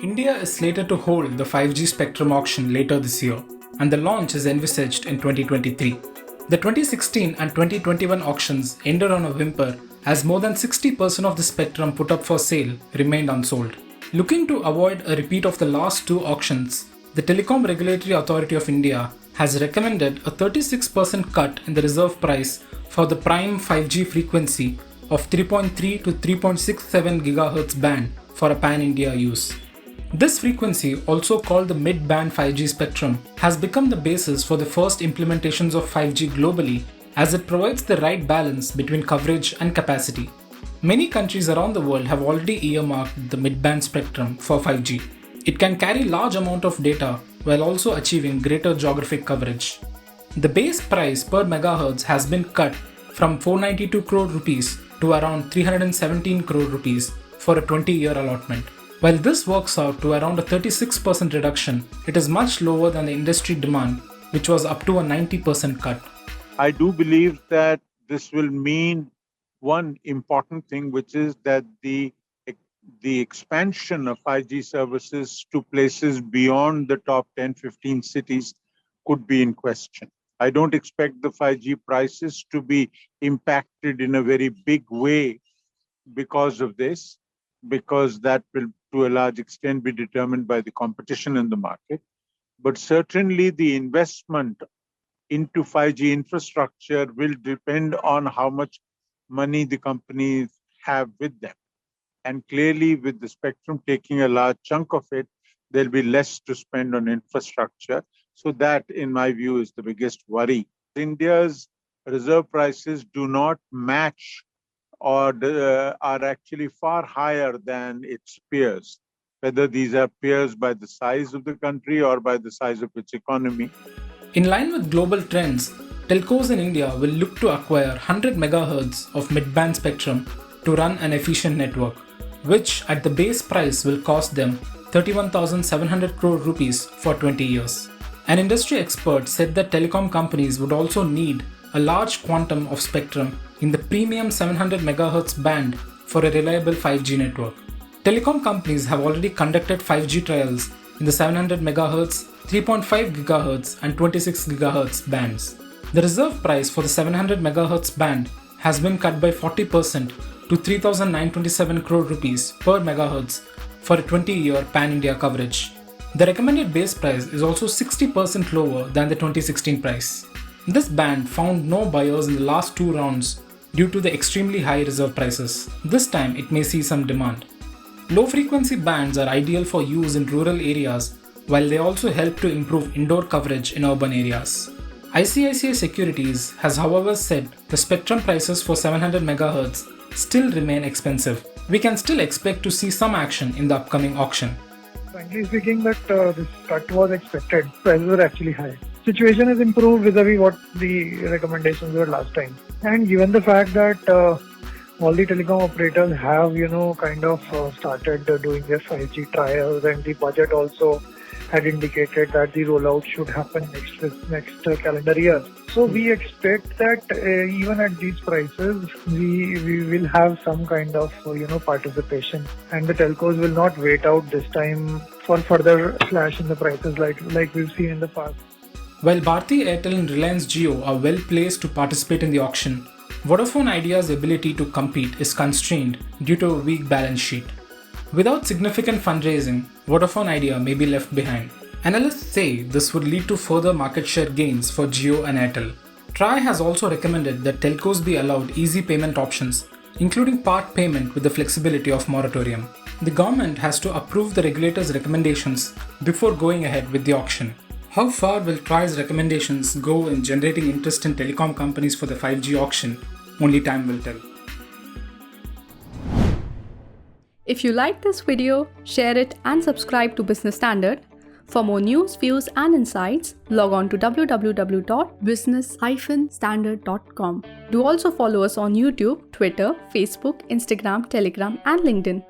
India is slated to hold the 5G spectrum auction later this year, and the launch is envisaged in 2023. The 2016 and 2021 auctions ended on a whimper as more than 60% of the spectrum put up for sale remained unsold. Looking to avoid a repeat of the last two auctions, the Telecom Regulatory Authority of India has recommended a 36% cut in the reserve price for the prime 5G frequency of 3.3 to 3.67 GHz band for a pan-India use. This frequency, also called the mid-band 5G spectrum, has become the basis for the first implementations of 5G globally as it provides the right balance between coverage and capacity. Many countries around the world have already earmarked the mid-band spectrum for 5G. It can carry large amount of data while also achieving greater geographic coverage. The base price per megahertz has been cut from 492 crore rupees to around 317 crore rupees for a 20-year allotment. While this works out to around a 36% reduction, it is much lower than the industry demand, which was up to a 90% cut. I do believe that this will mean one important thing, which is that the expansion of 5G services to places beyond the top 10-15 cities could be in question. I don't expect the 5G prices to be impacted in a very big way because of this, because that will to a large extent be determined by the competition in the market. But certainly the investment into 5G infrastructure will depend on how much money the companies have with them. And clearly with the spectrum taking a large chunk of it, there'll be less to spend on infrastructure. So that, in my view, is the biggest worry. India's reserve prices do not match or are actually far higher than its peers, whether these are peers by the size of the country or by the size of its economy. In line with global trends, telcos in India will look to acquire 100 MHz of mid-band spectrum to run an efficient network, which at the base price will cost them 31,700 crore rupees for 20 years. An industry expert said that telecom companies would also need a large quantum of spectrum in the premium 700 MHz band for a reliable 5G network. Telecom companies have already conducted 5G trials in the 700 MHz, 3.5 GHz and 26 GHz bands. The reserve price for the 700 MHz band has been cut by 40% to 3,927 crore rupees per megahertz for a 20-year pan-India coverage. The recommended base price is also 60% lower than the 2016 price. This band found no buyers in the last two rounds due to the extremely high reserve prices. This time it may see some demand. Low-frequency bands are ideal for use in rural areas, while they also help to improve indoor coverage in urban areas. ICICI Securities has however said the spectrum prices for 700 MHz still remain expensive. We can still expect to see some action in the upcoming auction. Frankly speaking, that this cut was expected. Prices were actually high. Situation has improved vis-a-vis what the recommendations were last time. And given the fact that all the telecom operators have, started doing their 5G trials, and the budget also had indicated that the rollout should happen next calendar year. So we expect that even at these prices, we will have some kind of participation, and the telcos will not wait out this time for further slash in the prices like we've seen in the past. While Bharti Airtel and Reliance Jio are well placed to participate in the auction, Vodafone Idea's ability to compete is constrained due to a weak balance sheet. Without significant fundraising, Vodafone Idea may be left behind. Analysts say this would lead to further market share gains for Jio and Airtel. TRAI has also recommended that telcos be allowed easy payment options, including part payment with the flexibility of moratorium. The government has to approve the regulator's recommendations before going ahead with the auction. How far will TRAI's recommendations go in generating interest in telecom companies for the 5G auction? Only time will tell. If you like this video, share it and subscribe to Business Standard. For more news, views and insights, log on to www.business-standard.com. Do also follow us on YouTube, Twitter, Facebook, Instagram, Telegram and LinkedIn.